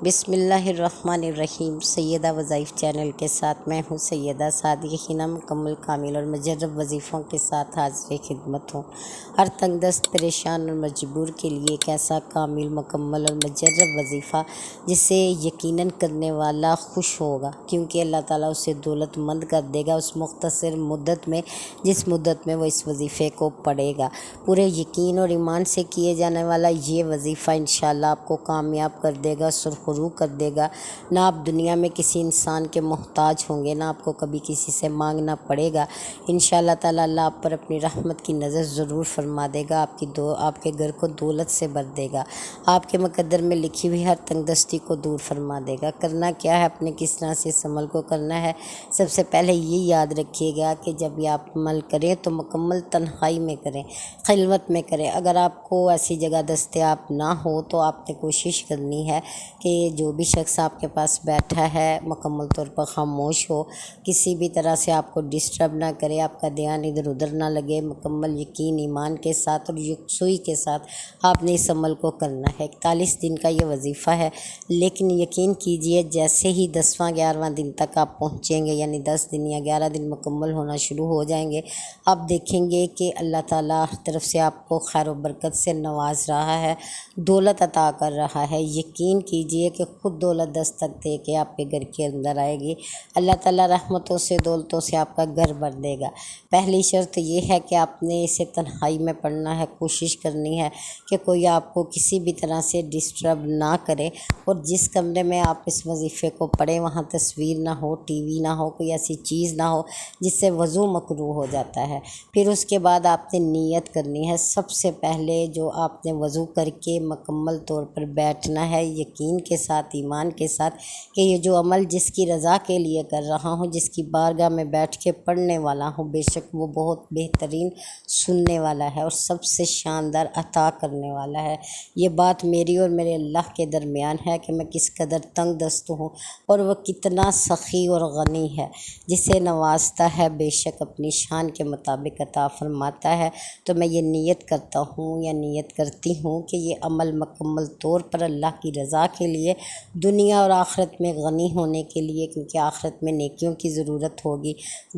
بسم اللہ الرحمن الرحیم۔ سیدہ وظائف چینل کے ساتھ میں ہوں سیدہ سعدیہ حنا، مکمل کامل اور مجرب وظیفوں کے ساتھ حاضر خدمت ہوں۔ ہر تنگ دست، پریشان اور مجبور کے لیے ایک ایسا کامل، مکمل اور مجرب وظیفہ جسے یقیناً کرنے والا خوش ہوگا، کیونکہ اللہ تعالیٰ اسے دولت مند کر دے گا اس مختصر مدت میں جس مدت میں وہ اس وظیفے کو پڑھے گا۔ پورے یقین اور ایمان سے کیے جانے والا یہ وظیفہ انشاءاللہ آپ کو کامیاب کر دے گا، سرخرو کر دے گا۔ نہ آپ دنیا میں کسی انسان کے محتاج ہوں گے، نہ آپ کو کبھی کسی سے مانگنا پڑے گا۔ انشاءاللہ تعالیٰ اللہ آپ پر اپنی رحمت کی نظر ضرور فرما دے گا، آپ کے گھر کو دولت سے بھر دے گا، آپ کے مقدر میں لکھی ہوئی ہر تنگ دستی کو دور فرما دے گا۔ کرنا کیا ہے، اپنے کس طرح سے اس عمل کو کرنا ہے؟ سب سے پہلے یہ یاد رکھیے گا کہ جب یہ آپ عمل کریں تو مکمل تنہائی میں کریں، خلوت میں کریں۔ اگر آپ کو ایسی جگہ دستیاب نہ ہو تو آپ نے کوشش کرنی ہے کہ جو بھی شخص آپ کے پاس بیٹھا ہے مکمل طور پر خاموش ہو، کسی بھی طرح سے آپ کو ڈسٹرب نہ کرے، آپ کا دھیان ادھر ادھر نہ لگے۔ مکمل یقین، ایمان کے ساتھ اور یکسوئی کے ساتھ آپ نے اس عمل کو کرنا ہے۔ 41 دن کا یہ وظیفہ ہے، لیکن یقین کیجئے جیسے ہی 10واں 11واں دن تک آپ پہنچیں گے، یعنی 10 دن یا 11 دن مکمل ہونا شروع ہو جائیں گے، آپ دیکھیں گے کہ اللہ تعالیٰ ہر طرف سے آپ کو خیر و برکت سے نواز رہا ہے، دولت عطا کر رہا ہے۔ یقین کیجئے کہ خود دولت دستک دے کے آپ کے گھر کے اندر آئے گی۔ اللہ تعالیٰ رحمتوں سے، دولتوں سے آپ کا گھر بھر دے گا۔ پہلی شرط یہ ہے کہ آپ نے اسے تنہائی میں پڑھنا ہے، کوشش کرنی ہے کہ کوئی آپ کو کسی بھی طرح سے ڈسٹرب نہ کرے، اور جس کمرے میں آپ اس وظیفے کو پڑھیں وہاں تصویر نہ ہو، ٹی وی نہ ہو، کوئی ایسی چیز نہ ہو جس سے وضو مکروہ ہو جاتا ہے۔ پھر اس کے بعد آپ نے نیت کرنی ہے۔ سب سے پہلے جو آپ نے وضو کر کے مکمل طور پر بیٹھنا ہے، یقین کے ساتھ، ایمان کے ساتھ کہ یہ جو عمل جس کی رضا کے لیے کر رہا ہوں، جس کی بارگاہ میں بیٹھ کے پڑھنے والا ہوں، بے شک وہ بہت بہترین سننے والا ہے اور سب سے شاندار عطا کرنے والا ہے۔ یہ بات میری اور میرے اللہ کے درمیان ہے کہ میں کس قدر تنگ دست ہوں اور وہ کتنا سخی اور غنی ہے، جسے نوازتا ہے بے شک اپنی شان کے مطابق عطا فرماتا ہے۔ تو میں یہ نیت کرتا ہوں یا نیت کرتی ہوں کہ یہ عمل مکمل طور پر اللہ کی رضا کے لیے، دنیا اور آخرت میں غنی ہونے کے لیے، کیونکہ آخرت میں نیکیوں کی ضرورت ہوگی،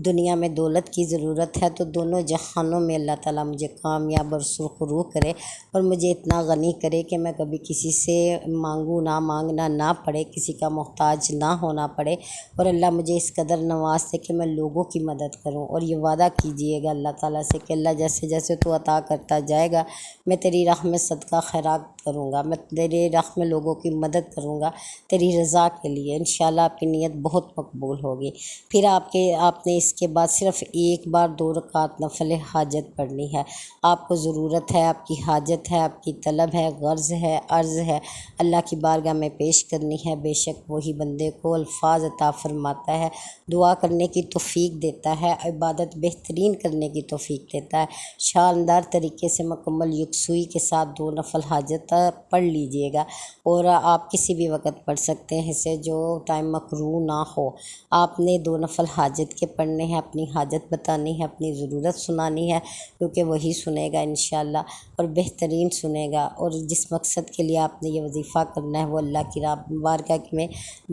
دنیا میں دولت کی ضرورت ہے، تو دونوں جہانوں میں اللہ تعالیٰ مجھے کامیاب اور سرخرو کرے اور مجھے اتنا غنی کرے کہ میں کبھی کسی سے مانگنا نہ پڑے، کسی کا محتاج نہ ہونا پڑے، اور اللہ مجھے اس قدر نواز دے کہ میں لوگوں کی مدد کروں۔ اور یہ وعدہ کیجئے گا اللہ تعالیٰ سے کہ اللہ جیسے جیسے تو عطا کرتا جائے گا، میں تیری راہ میں صدقہ خیرات کروں گا، میں تیرے راہ میں لوگوں کی مدد کروں گا تیری رضا کے لیے۔ انشاءاللہ آپ کی نیت بہت مقبول ہوگی۔ پھر آپ نے اس کے بعد صرف ایک بار 2 رکعت نفل حاجت پڑھنی ہے۔ آپ کو ضرورت ہے، آپ کی حاجت ہے، آپ کی طلب ہے، غرض ہے، عرض ہے، اللہ کی بارگاہ میں پیش کرنی ہے۔ بے شک وہی بندے کو الفاظ عطا فرماتا ہے، دعا کرنے کی توفیق دیتا ہے، عبادت بہترین کرنے کی توفیق دیتا ہے۔ شاندار طریقے سے مکمل یکسوئی کے ساتھ 2 نفل حاجت پڑھ لیجئے گا، اور آپ کسی بھی وقت پڑھ سکتے ہیں اسے، جو ٹائم مکروہ نہ ہو۔ آپ نے 2 نفل حاجت کے پڑھنے ہیں، اپنی حاجت بتانی ہے، اپنی ضرورت سنانی ہے، کیونکہ وہی سنے گا انشاءاللہ، اور بہترین سنے گا۔ اور جس مقصد کے لیے آپ نے یہ وظیفہ کرنا ہے وہ اللہ کی بارگاہ میں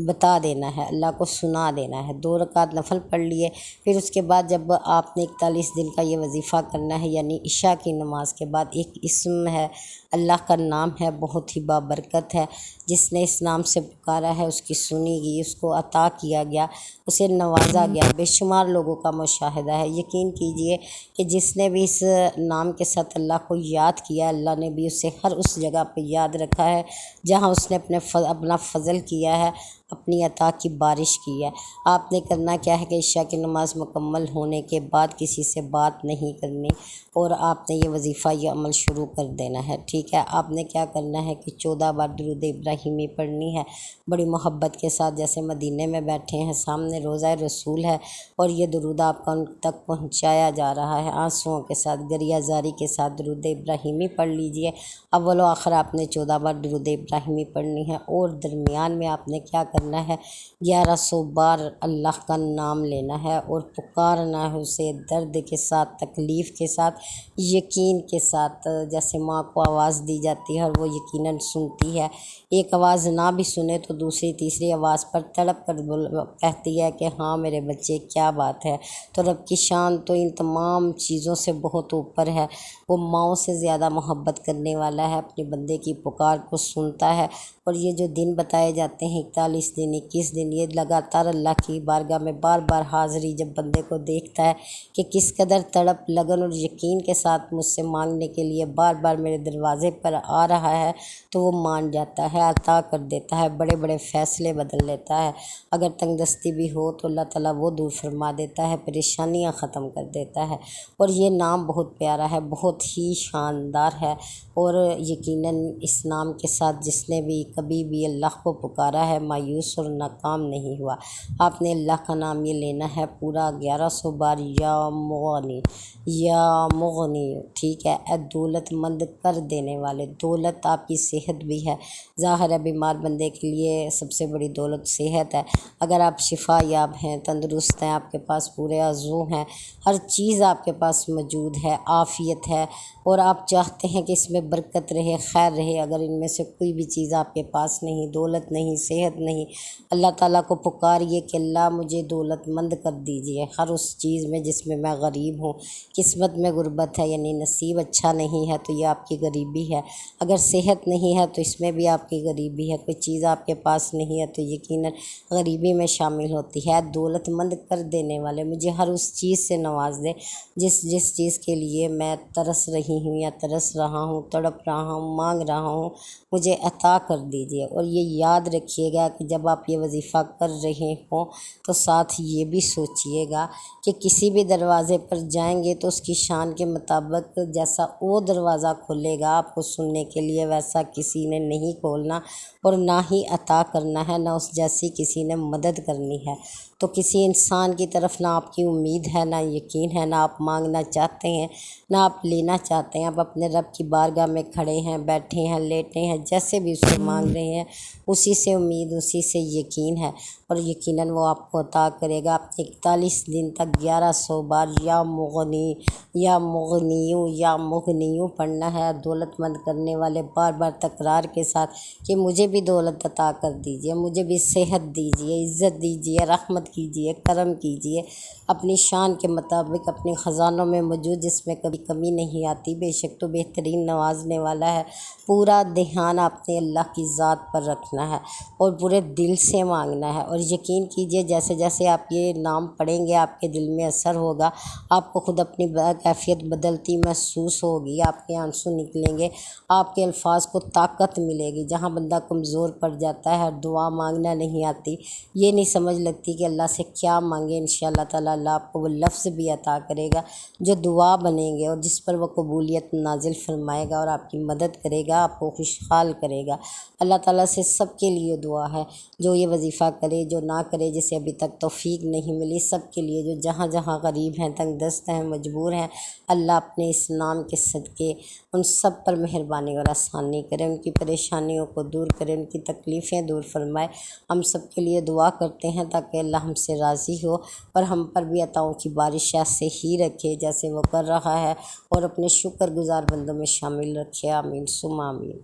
بتا دینا ہے، اللہ کو سنا دینا ہے۔ 2 رکعت نفل پڑھ لیے، پھر اس کے بعد جب آپ نے 41 دن کا یہ وظیفہ کرنا ہے، یعنی عشاء کی نماز کے بعد، ایک اسم ہے، اللہ کا نام ہے، بہت ہی بابرکت ہے، جس نے اس نام سے پکارا ہے اس کی سنی گئی، اس کو عطا کیا گیا، اسے نوازا گیا۔ بے شمار لوگوں کا مشاہدہ ہے۔ یقین کیجئے کہ جس نے بھی اس نام کے ساتھ اللہ کو یاد کیا، اللہ نے بھی اسے ہر اس جگہ پہ یاد رکھا ہے جہاں اس نے اپنا فضل کیا ہے، اپنی عطا کی بارش کی ہے۔ آپ نے کرنا کیا ہے کہ عشاء کی نماز مکمل ہونے کے بعد کسی سے بات نہیں کرنی، اور آپ نے یہ وظیفہ، یہ عمل شروع کر دینا ہے، ٹھیک ہے؟ آپ نے کیا کرنا ہے کہ 14 بار درود ابراہیمی پڑھنی ہے، بڑی محبت کے ساتھ، جیسے مدینے میں بیٹھے ہیں، سامنے روضہ رسول ہے، اور یہ درود آپ کا ان تک پہنچایا جا رہا ہے، آنسوؤں کے ساتھ، گریہ زاری کے ساتھ درود ابراہیمی پڑھ لیجئے۔ اول و آخر آپ نے 14 بار درود ابراہیمی پڑھنی ہے، اور درمیان میں آپ نے کیا کرنا کرنا ہے، 1100 بار اللہ کا نام لینا ہے اور پکارنا ہے اسے درد کے ساتھ، تکلیف کے ساتھ، یقین کے ساتھ۔ جیسے ماں کو آواز دی جاتی ہے اور وہ یقیناً سنتی ہے، ایک آواز نہ بھی سنے تو دوسری تیسری آواز پر تڑپ کر کہتی ہے کہ ہاں میرے بچے کیا بات ہے۔ تو رب کی شان تو ان تمام چیزوں سے بہت اوپر ہے، وہ ماؤں سے زیادہ محبت کرنے والا ہے، اپنے بندے کی پکار کو سنتا ہے۔ اور یہ جو دن بتائے جاتے ہیں 41 دن 21 دن، یہ لگاتار اللہ کی بارگاہ میں بار بار حاضری جب بندے کو دیکھتا ہے کہ کس قدر تڑپ لگن اور یقین کے ساتھ مجھ سے مانگنے کے لیے بار بار میرے دروازے پر آ رہا ہے، تو وہ مان جاتا ہے، عطا کر دیتا ہے، بڑے بڑے فیصلے بدل لیتا ہے۔ اگر تنگ دستی بھی ہو تو اللہ تعالیٰ وہ دور فرما دیتا ہے، پریشانیاں ختم کر دیتا ہے۔ اور یہ نام بہت پیارا ہے، بہت ہی شاندار ہے، اور یقیناً اس نام کے ساتھ جس نے بھی کبھی بھی اللہ کو پکارا ہے مایوس اور ناکام نہیں ہوا۔ آپ نے اللہ کا نام یہ لینا ہے پورا 1100 بار، یا مغنی یا مغنی، ٹھیک ہے، اے دولت مند کر دینے والے۔ دولت آپ کی صحت بھی ہے، ظاہر ہے بیمار بندے کے لیے سب سے بڑی دولت صحت ہے۔ اگر آپ شفا یاب ہیں، تندرست ہیں، آپ کے پاس پورے عضو ہیں، ہر چیز آپ کے پاس موجود ہے، عافیت ہے، اور آپ چاہتے ہیں کہ اس میں برکت رہے، خیر رہے، اگر ان میں سے کوئی بھی چیز آپ کے پاس نہیں، دولت نہیں، صحت نہیں، اللہ تعالیٰ کو پکاریے کہ اللہ مجھے دولت مند کر دیجئے ہر اس چیز میں جس میں میں غریب ہوں۔ قسمت میں غربت ہے، یعنی نصیب اچھا نہیں ہے تو یہ آپ کی غریبی ہے۔ اگر صحت نہیں ہے تو اس میں بھی آپ کی غریبی ہے، کوئی چیز آپ کے پاس نہیں ہے تو یقیناً غریبی میں شامل ہوتی ہے۔ دولت مند کر دینے والے، مجھے ہر اس چیز سے نواز دے جس چیز کے لیے میں ترس رہی ہوں یا ترس رہا ہوں، تڑپ رہا ہوں، مانگ رہا ہوں، مجھے عطا کر دیجیے۔ اور یہ یاد رکھیے گا کہ جب آپ یہ وظیفہ کر رہے ہوں تو ساتھ یہ بھی سوچیے گا کہ کسی بھی دروازے پر جائیں گے تو اس کی شان کے مطابق جیسا وہ دروازہ کھولے گا آپ کو سننے کے لیے، ویسا کسی نے نہیں کھولنا اور نہ ہی عطا کرنا ہے، نہ اس جیسی کسی نے مدد کرنی ہے۔ تو کسی انسان کی طرف نہ آپ کی امید ہے، نہ یقین ہے، نہ آپ مانگنا چاہتے ہیں، نہ آپ لینا چاہتے ہیں۔ آپ اپنے رب کی بارگاہ میں کھڑے ہیں، بیٹھے ہیں، لیٹے ہیں، جیسے بھی اس سے مانگ رہے ہیں، اسی سے امید، اسی سے یقین ہے، اور یقیناً وہ آپ کو عطا کرے گا۔ آپ نے 41 دن تک 1100 بار یا مغنی یا مغنیوں یا مغنیوں پڑھنا ہے، دولت مند کرنے والے، بار بار تکرار کے ساتھ کہ مجھے بھی دولت عطا کر دیجئے، مجھے بھی صحت دیجئے، عزت دیجئے، رحمت کیجئے، کرم کیجئے، اپنی شان کے مطابق اپنے خزانوں میں موجود جس میں کبھی کمی نہیں آتی، بے شک تو بہترین نوازنے والا ہے۔ پورا دھیان آپ نے اللہ کی ذات پر رکھنا ہے اور پورے دل سے مانگنا ہے، اور یقین کیجئے جیسے جیسے آپ یہ نام پڑھیں گے آپ کے دل میں اثر ہوگا، آپ کو خود اپنی کیفیت بدلتی محسوس ہوگی، آپ کے آنسو نکلیں گے، آپ کے الفاظ کو طاقت ملے گی۔ جہاں بندہ کمزور پڑ جاتا ہے، دعا مانگنا نہیں آتی، یہ نہیں سمجھ لگتی کہ اللہ سے کیا مانگے، انشاءاللہ تعالیٰ اللہ آپ کو وہ لفظ بھی عطا کرے گا جو دعا بنیں گے، اور جس پر وہ قبولیت نازل فرمائے گا اور آپ کی مدد کرے گا، آپ کو خوشحال کرے گا۔ اللہ تعالیٰ سے سب کے لیے دعا ہے، جو یہ وظیفہ کرے، جو نہ کرے، جسے ابھی تک توفیق نہیں ملی، سب کے لیے جو جہاں جہاں غریب ہیں، تنگ دست ہیں، مجبور ہیں، اللہ اپنے اس نام کے صدقے ان سب پر مہربانی اور آسانی کرے، ان کی پریشانیوں کو دور کرے، ان کی تکلیفیں دور فرمائے۔ ہم سب کے لیے دعا کرتے ہیں تاکہ اللہ ہم سے راضی ہو اور ہم پر بھی عطاؤں کی بارش ایسے ہی رکھے جیسے وہ کر رہا ہے، اور اپنے شکر گزار بندوں میں شامل رکھے۔ آمین ثم آمین۔